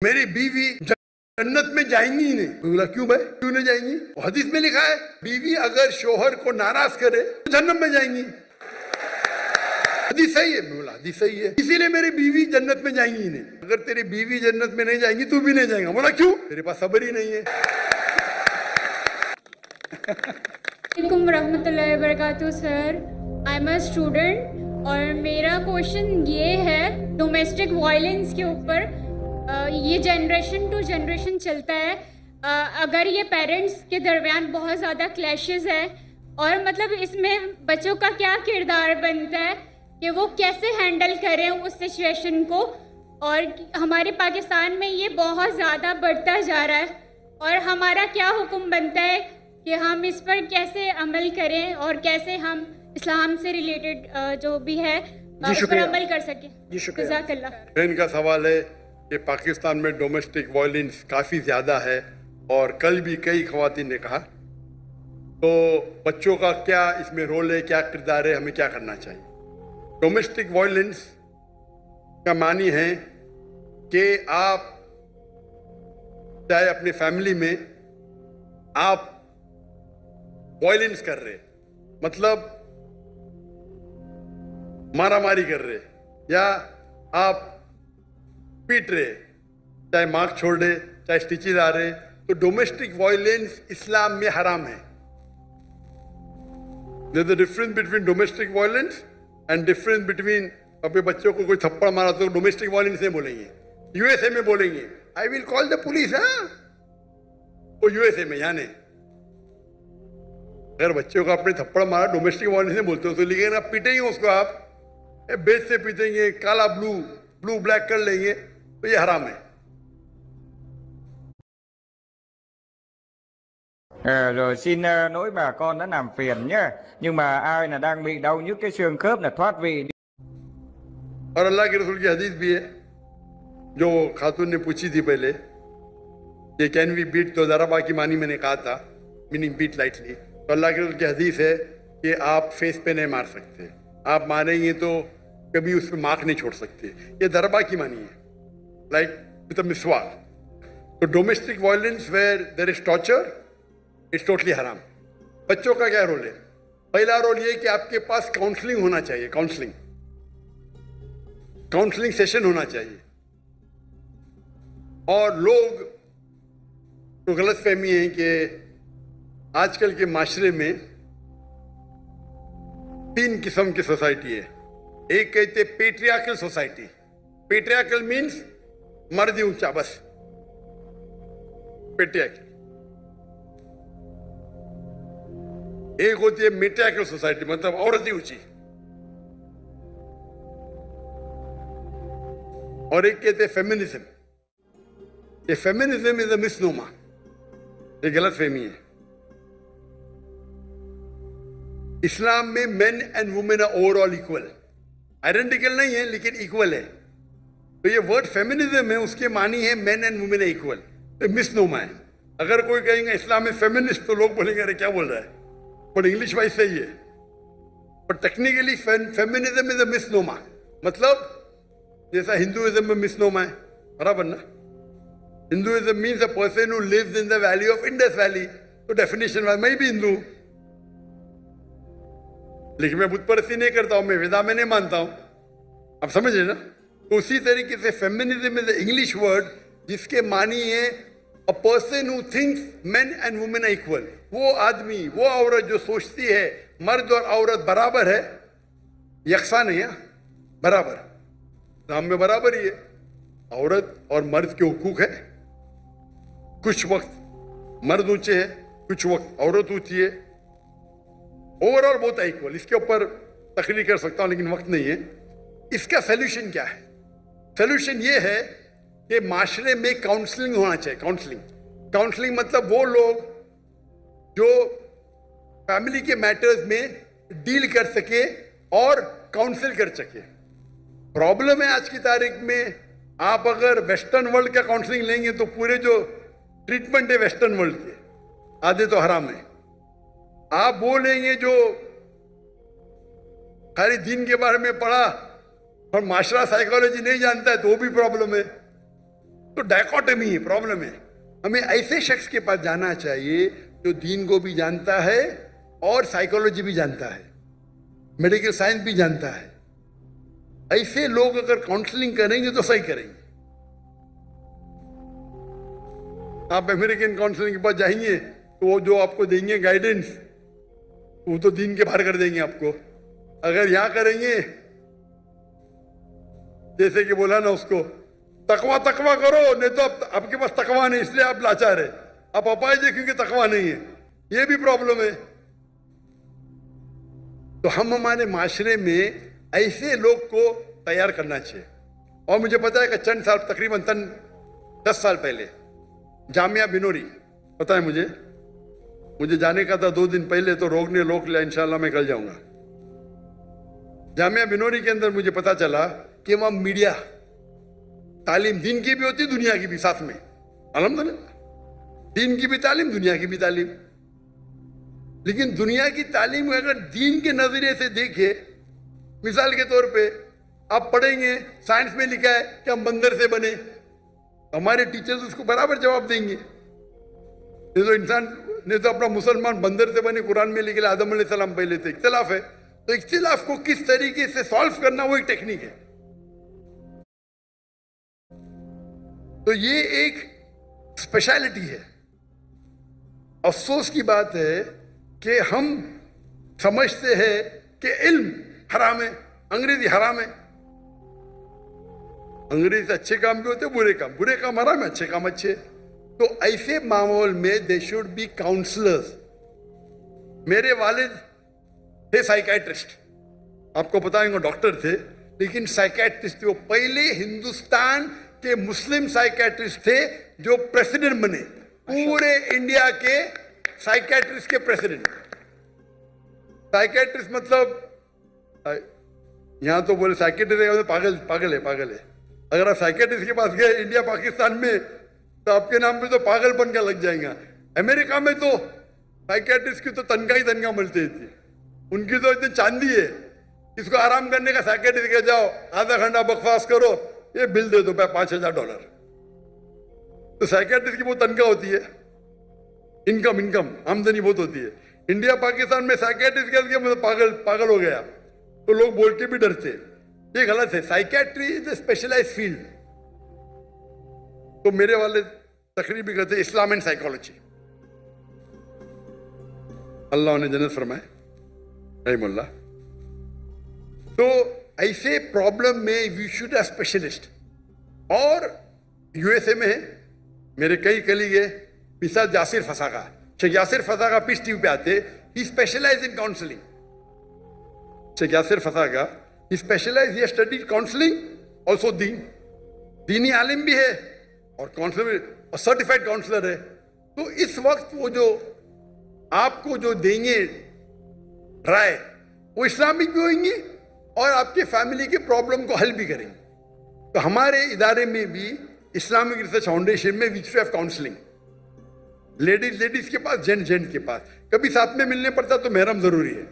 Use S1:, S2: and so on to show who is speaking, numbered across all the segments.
S1: میری بیوی جنت میں جائیں گی ہی نہیں. بولا کیوں بھائی, کیوں نہیں جائیں گی؟ حدیث میں لکھا ہے بیوی اگر شوہر کو ناراض کرے تو جہنم میں جائیں گی. حدیث صحیح ہے. بولا حدیث صحیح ہے, اسی لیے میری بیوی جنت میں جائیں گی ہی نہیں. اگر تیری بیوی جنت میں نہیں جائیں گی تو بھی نہیں جائیں گا. بولا کیوں؟ تیرے پاس صبر ہی نہیں ہے.
S2: علیکم ورحمۃ اللہ وبرکاتہ. سر آئی ایم اے اسٹوڈنٹ اور میرا کوشچن یہ ہے ڈومیسٹک وائلنس کے اوپر. یہ جنریشن ٹو جنریشن چلتا ہے. اگر یہ پیرنٹس کے درمیان بہت زیادہ کلیشز ہے اور مطلب اس میں بچوں کا کیا کردار بنتا ہے کہ وہ کیسے ہینڈل کریں اس سچویشن کو, اور ہمارے پاکستان میں یہ بہت زیادہ بڑھتا جا رہا ہے اور ہمارا کیا حکم بنتا ہے کہ ہم اس پر کیسے عمل کریں اور کیسے ہم اسلام سے ریلیٹڈ جو بھی ہے اس پر عمل کر سکیں. جزاک اللہ.
S1: بہن کا سوال ہے کہ پاکستان میں ڈومیسٹک وائلنس کافی زیادہ ہے اور کل بھی کئی خواتین نے کہا, تو بچوں کا کیا اس میں رول ہے, کیا کردار ہے, ہمیں کیا کرنا چاہیے؟ ڈومیسٹک وائلنس کا معنی ہے کہ آپ چاہے اپنی فیملی میں آپ وائلنس کر رہے, مطلب مارا ماری کر رہے یا آپ پیٹ رہے, چاہے مارک چھوڑ رہے, چاہے سٹیچز آ رہے, تو ڈومیسٹک وائلنس اسلام میں حرام ہے. There's a difference between domestic violence and difference between اپنے بچوں کو کوئی تھپڑ مارا تو ڈومیسٹک وائلنس نہیں بولیں گے, یو ایس اے میں بولیں گے آئی ول کال دا پولیس. ہاں وہ یو ایس اے میں, یہاں نہیں. اگر بچوں کو اپنے تھپڑ مارا ڈومیسٹک وائلنس نہیں بولتے, تو لیکن آپ پیٹیں گے اس کو, آپ بیچ سے پیٹیں گے, کالا بلو بلیک کر لیں گے, تو یہ حرام ہے.
S3: Rồi xin lỗi bà con đã làm phiền nhé. Nhưng mà ai là đang bị đau nhức cái xương khớp là thoát vị.
S1: اور اللہ کے رسول کی حدیث بھی ہے جو خاتون نے پوچھی تھی پہلے, یہ کین وی بیٹ, تو ضربہ کی معنی میں نے کہا تھا, میننگ بیٹ لائٹلی. تو اللہ کے رسول کی حدیث ہے کہ آپ فیس پہ نہیں مار سکتے, آپ ماریں گے تو کبھی اس پہ مارک نہیں چھوڑ سکتے. یہ ضربہ کی معنی ہے, لائک وتھ اے مسواک. تو domestic violence where there is torture it's totally حرام. بچوں کا کیا رول ہے؟ پہلا رول یہ کہ آپ کے پاس کاؤنسلنگ ہونا چاہیے, کاؤنسلنگ سیشن ہونا چاہیے. اور لوگ تو غلط فہمی ہے کہ آج کل کے معاشرے میں 3 قسم کی سوسائٹی ہے. ایک کہتے پیٹریارکل سوسائٹی. پیٹریارکل مینس مرد ہی اونچا, بس پیٹریارکل. ایک ہوتی ہے میٹریارکل سوسائٹی, مطلب عورت ہی اونچی. اور ایک کہتے ہیں فیمنزم. یہ فیمنزم از اے مسنومر, یہ غلط فہمی ہے. اسلام میں men and women are over all equal, identical نہیں ہے لیکن ایکول ہے. تو یہ ورڈ فیمنزم ہے, اس کے معنی ہے مین اینڈ وومن ایکول. یہ مسنومر ہے. اگر کوئی کہیں گے اسلام میں فیمنسٹ, تو لوگ بولیں گے ارے کیا بول رہا ہے, بٹ انگلش وائز صحیح ہے. بٹ ٹیکنیکلی فیمنزم از اے مسنومر, مطلب جیسا ہندوازم میں مسنومر ہے, برابر نا. Hinduism means a person who leaves in the valley of Indus valley. تو ڈیفینیشن وائز میں بھی ہندو ہوں, لیکن میں بت پرستی نہیں کرتا ہوں, میں ویدا میں نہیں مانتا ہوں. آپ سمجھے نا. تو اسی طریقے سے feminism is A English word جس کے معنی ہے a person who thinks men and women are equal. وہ آدمی, وہ عورت جو سوچتی ہے مرد اور عورت برابر ہے, یکساں نہیں ہے, برابر. اسلام میں برابر ہی ہے. عورت اور مرد کے حقوق ہے. کچھ وقت مرد اونچے ہے, کچھ وقت عورت اونچی ہے. اوور آل بہت ایکول. اس کے اوپر تقریر کر سکتا ہوں لیکن وقت نہیں ہے. اس کا سیلوشن کیا ہے؟ سیلوشن یہ ہے کہ معاشرے میں کاؤنسلنگ ہونا چاہیے. کاؤنسلنگ مطلب وہ لوگ جو فیملی کے میٹرز میں ڈیل کر سکے اور کاؤنسل کر سکے. پرابلم ہے آج کی تاریخ میں, آپ اگر ویسٹرن ورلڈ کا کاؤنسلنگ لیں گے تو پورے جو ٹریٹمنٹ ہے ویسٹرن ورلڈ کے آدھے تو حرام ہے. آپ وہ لیں گے جو خالی دین کے بارے میں پڑھا اور معاشرہ سائیکالوجی نہیں جانتا ہے, تو وہ بھی پرابلم ہے. तो डायकोटमी है, प्रॉब्लम है। हमें ऐसे शख्स के पास जाना चाहिए जो दीन को भी जानता है और साइकोलॉजी भी जानता है, मेडिकल साइंस भी जानता है। ऐसे लोग अगर काउंसलिंग करेंगे तो सही करेंगे। आप अमेरिकन काउंसलिंग के पास जाएंगे तो वो जो आपको देंगे गाइडेंस, वो तो दीन के बाहर कर देंगे आपको। अगर यहां करेंगे, जैसे कि बोला ना उसको, तकवा तकवा करो, नहीं तो आपके पास तकवा नहीं इसलिए आप लाचार है, आप अपाहिज है क्योंकि तकवा नहीं है, ये भी प्रॉब्लम है। तो हम हमारे माशरे में ऐसे लोग को तैयार करना चाहिए। और मुझे पता है कि चंद साल, तकरीबन 10 साल पहले जामिया बिनोरी, पता है मुझे जाने का था 2 दिन पहले, तो रोक लिया, इंशाल्लाह मैं कल जाऊंगा। जामिया बिनोरी के अंदर मुझे पता चला कि वहां मीडिया तालीम दीन की भी होती, दुनिया की भी साथ में, अल्हम्दुलिल्लाह, दीन की भी तालीम, दुनिया की भी तालीम। लेकिन दुनिया की तालीम अगर दीन के नजरिए से देखे, मिसाल के तौर पे आप पढ़ेंगे, साइंस में लिखा है कि हम बंदर से बने, हमारे टीचर्स उसको बराबर जवाब देंगे। ये तो इंसान ने तो अपना मुसलमान बंदर से बने, कुरान में लिखे आदम अलैहिस्सलाम पहले थे। इख्तिलाफ है, तो इख्तिलाफ को किस तरीके से सॉल्व करना वो एक टेक्निक है। तो ये एक स्पेशलिटी है। अफसोस की बात है कि हम समझते हैं कि इल्म हराम है, अंग्रेजी हराम है। अंग्रेजी से अच्छे काम भी होते हैं, बुरे काम हराम है, अच्छे काम अच्छे। तो ऐसे माहौल में दे शुड बी काउंसलर्स। मेरे वालिद थे साइकेट्रिस्ट, आपको पता है वो डॉक्टर थे, लेकिन साइकेट्रिस्ट थे। वो पहले हिंदुस्तान के मुस्लिम साइकेट्रिस्ट थे जो प्रेसिडेंट बने, पूरे इंडिया के साइकेट्रिस्ट के प्रेसिडेंट। साइकेट्रिस्ट मतलब यहां तो बोले साइकेट्रिस्ट पागल है। अगर आप साइकेट्रिस्ट के पास गए इंडिया पाकिस्तान में तो आपके नाम पे तो पागलपन का लग जाएगा। अमेरिका में तो साइकेट्रिस्ट की तो तनख्वाह मिलती थी, उनकी तो इतनी चांदी है। इसको आराम करने का साइकेट्रिस्ट के जाओ, आधा घंटा बकवास करो, ये बिल दे दो $5,000। तो साइकेट्रिस्ट की बहुत तनख्वाह होती है, इनकम आमदनी बहुत होती है। इंडिया पाकिस्तान में साइकेट्रिस्ट कह दिया मतलब पागल हो गया, तो लोग बोल के भी डरते। ये गलत है। Psychiatry is a specialised field. तो मेरे वाले तकरीर भी करते इस्लाम एंड साइकोलॉजी, अल्लाह उन्हें जन्नत फरमाए, रहमुल्लाह। तो ऐसे प्रॉब्लम में वी शुड अ स्पेशलिस्ट। और यूएसए में मेरे कई कलीग है, मिसाल यासिर फसाका, शेख यासिर फसाका पीस टीवी पे आते, ही स्पेशलाइज इन काउंसलिंग। शेख Yasir Fazaga he specialise, he studied counselling, also दीनी आलिम भी है और काउंसलर, सर्टिफाइड काउंसलर है। तो इस वक्त वो जो आपको जो देंगे राय, वो इस्लामिक भी होंगी और आपके फैमिली के प्रॉब्लम को हल भी करेंगे। तो हमारे इदारे में भी इस्लामिक रिसर्च फाउंडेशन में वी हैव काउंसलिंग, लेडीज के पास, जेंट्स के पास। कभी साथ में मिलने पड़ता तो महरम जरूरी है।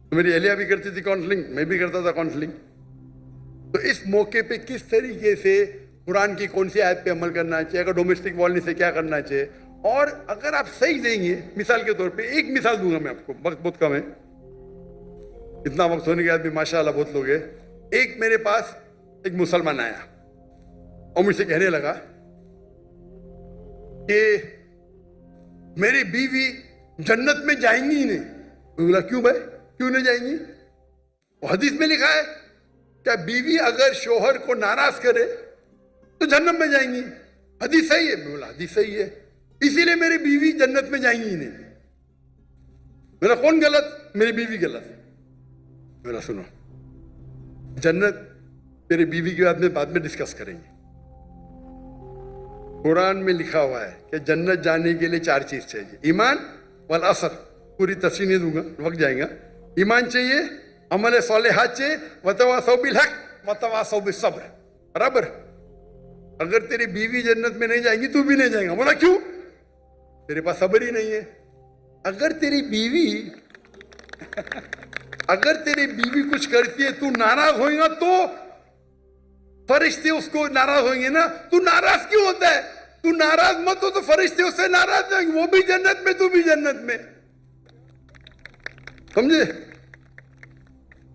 S1: तो मेरी अहलिया भी करती थी काउंसलिंग, मैं भी करता था काउंसलिंग। तो इस मौके पे किस तरीके से कुरान की कौन सी आयत पे अमल करना चाहिए, अगर डोमेस्टिक वायलेंस से क्या करना चाहिए, और अगर आप सही देंगे। मिसाल के तौर पे एक मिसाल दूंगा मैं आपको, वक्त बहुत कम है, इतना वक्त होने के बाद भी माशाअल्लाह बहुत लोग हैं। एक मेरे पास एक मुसलमान आया और मुझसे कहने लगा कि मेरी बीवी जन्नत में जाएंगी ही नहीं। मैं बोला क्यों भाई, क्यों नहीं जाएंगी? हदीस में लिखा है क्या बीवी अगर शोहर को नाराज करे तो जन्नत में जाएंगी, हदीस सही है। मैं बोला हदीस सही है, इसीलिए मेरी बीवी जन्नत में जाएंगी ही नहीं। मेरा कौन गलत? मेरी बीवी गलत। मेरा सुनो, जन्नत तेरी बीवी के बाद में डिस्कस करेंगे। कुरान में लिखा हुआ है कि जन्नत जाने के लिए 4 चीज चाहिए, ईमान वल असर। पूरी तफसीर नहीं दूंगा, वक्त जाएगा। ईमान चाहिए, अमल सालिहात चाहिए, वतवासौ बिल हक वतवासौ बिस सब्र। बराबर। अगर तेरी बीवी जन्नत में नहीं जाएंगी, तू भी नहीं जाएगा। बोला क्यों? तेरे पास सब्र ही नहीं है। अगर तेरी बीवी कुछ करती है, तू नाराज होएगा तो फरिश्ते उसको नाराज होंगे ना, तू नाराज क्यों होता है? तू नाराज मत हो तो फरिश्ते उससे नाराज होंगे, वो भी जन्नत में, तू भी जन्नत में, समझे?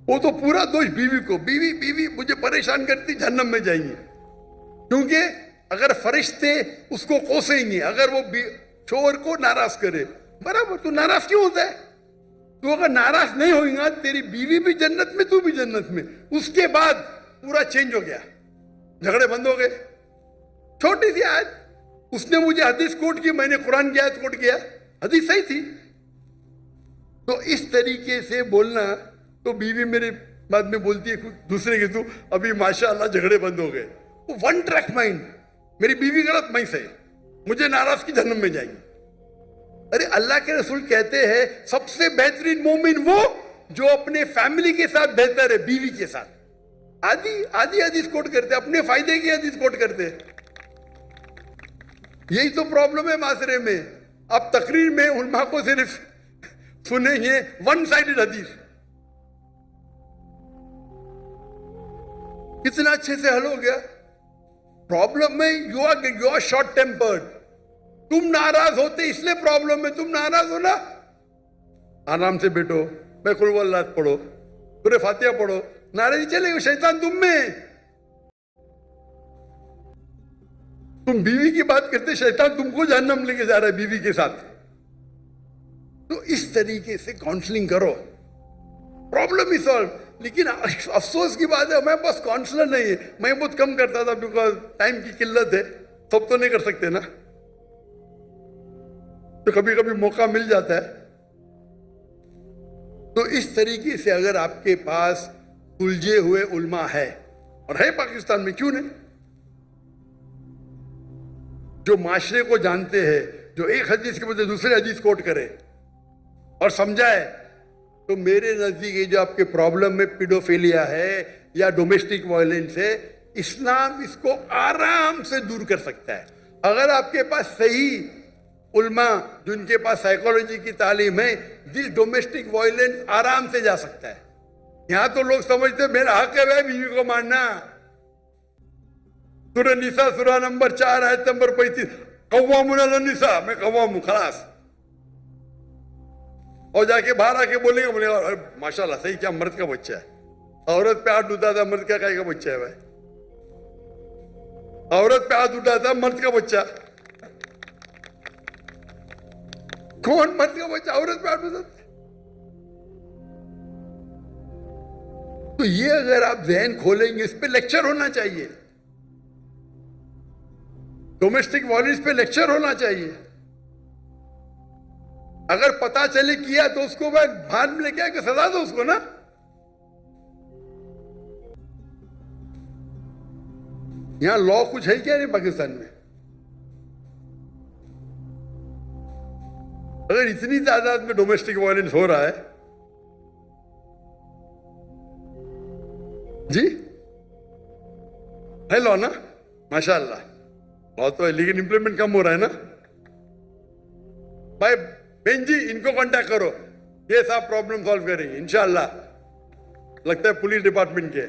S1: वो तो पूरा दोष बीवी को, बीवी मुझे परेशान करती, जहन्नम में जाएंगे। क्योंकि अगर फरिश्ते उसको कोसेंगे, अगर वो शोहर को नाराज करे, बराबर, तू नाराज क्यों होता है? तू अगर नाराज नहीं होगा, तेरी बीवी भी जन्नत में, तू भी जन्नत में। उसके बाद पूरा चेंज हो गया, झगड़े बंद हो गए। छोटी सी आयत, उसने मुझे हदीस कोट की, मैंने कुरान की आयत कोट किया, हदीस सही थी। तो इस तरीके से बोलना, तो बीवी मेरे बाद में बोलती है कुछ दूसरे के, तू अभी माशाअल्लाह झगड़े बंद हो गए। वो वन ट्रैक माइंड, मेरी बीवी गलत, मैं सही, मुझे नाराज की जन्नत में जाएंगे। अरे अल्लाह के रसूल कहते हैं सबसे बेहतरीन मोमिन वो जो अपने फैमिली के साथ बेहतर है, बीवी के साथ। आधी हदीस कोट करते, अपने फायदे की हदीस कोट करते। यही तो प्रॉब्लम है माशरे में। अब तकरीर में उलमा को सिर्फ सुनेंगे वन साइडेड हदीस, कितना अच्छे से हल हो गया। प्रॉब्लम में यू आर शॉर्ट टेम्पर्ड, तुम नाराज होते इसलिए प्रॉब्लम में। तुम नाराज हो ना, आराम से बैठो, मैं कुल वल्लाह पढ़ो, सूरह फातिहा पढ़ो, नाराजी चलेगी, शैतान तुम में। तुम बीवी की बात करते, शैतान तुमको जहन्नम लेके जा रहा है बीवी के साथ। तो इस तरीके से काउंसलिंग करो, प्रॉब्लम ही सॉल्व। लेकिन अफसोस की बात है हमारे पास काउंसलर नहीं है। मैं बहुत कम करता था, बिकॉज टाइम की किल्लत है, सब तो नहीं कर सकते ना, तो कभी कभी मौका मिल जाता है। तो इस तरीके से अगर आपके पास उलझे हुए उल्मा है, और है पाकिस्तान में, क्यों नहीं, जो माशरे को जानते हैं, जो एक हदीस के बजाय दूसरे हदीस कोट करे और समझाए, तो मेरे नजदीक ये जो आपके प्रॉब्लम में पीडोफिलिया है या डोमेस्टिक वायलेंस है, इस्लाम इसको आराम से दूर कर सकता है। अगर आपके पास सही उल्मा जिनके पास साइकोलॉजी की तालीम है, दिस डोमेस्टिक वायलेंस आराम से जा सकता है। यहां तो लोग समझते मेरा हक है बीवी को मारना। सूरह निसा सूरह नंबर 4 आयत नंबर 35, कव्वामुन अलन निसा, मैं कव्वाम हूं, खलास। और जाके बाहर आके बोलेगा अरे माशाल्लाह सही, क्या मर्द का बच्चा है। औरत पे हाथ उठाता, मर्द का काय का बच्चा है भाई। औरत पे हाथ उठाता, मर्द का बच्चा। कौन मर्द का बच्चा औरत पे हाथ उठाता? तो ये अगर आप जहन खोलेंगे, इस पे लेक्चर होना चाहिए, डोमेस्टिक वायलेंस पे लेक्चर होना चाहिए। अगर पता चले किया तो उसको मैं भान में लेके आके सजा दो उसको ना। यहां लॉ कुछ है क्या नहीं पाकिस्तान में? अगर इतनी तादाद में डोमेस्टिक वायलेंस हो रहा है जी, है लॉ ना, माशाअल्लाह, लॉ तो है, लेकिन इंप्लीमेंट कम हो रहा है ना भाई। बेन जी इनको कांटेक्ट करो, ये सब प्रॉब्लम सॉल्व करेंगे इंशाअल्लाह। लगता है पुलिस डिपार्टमेंट के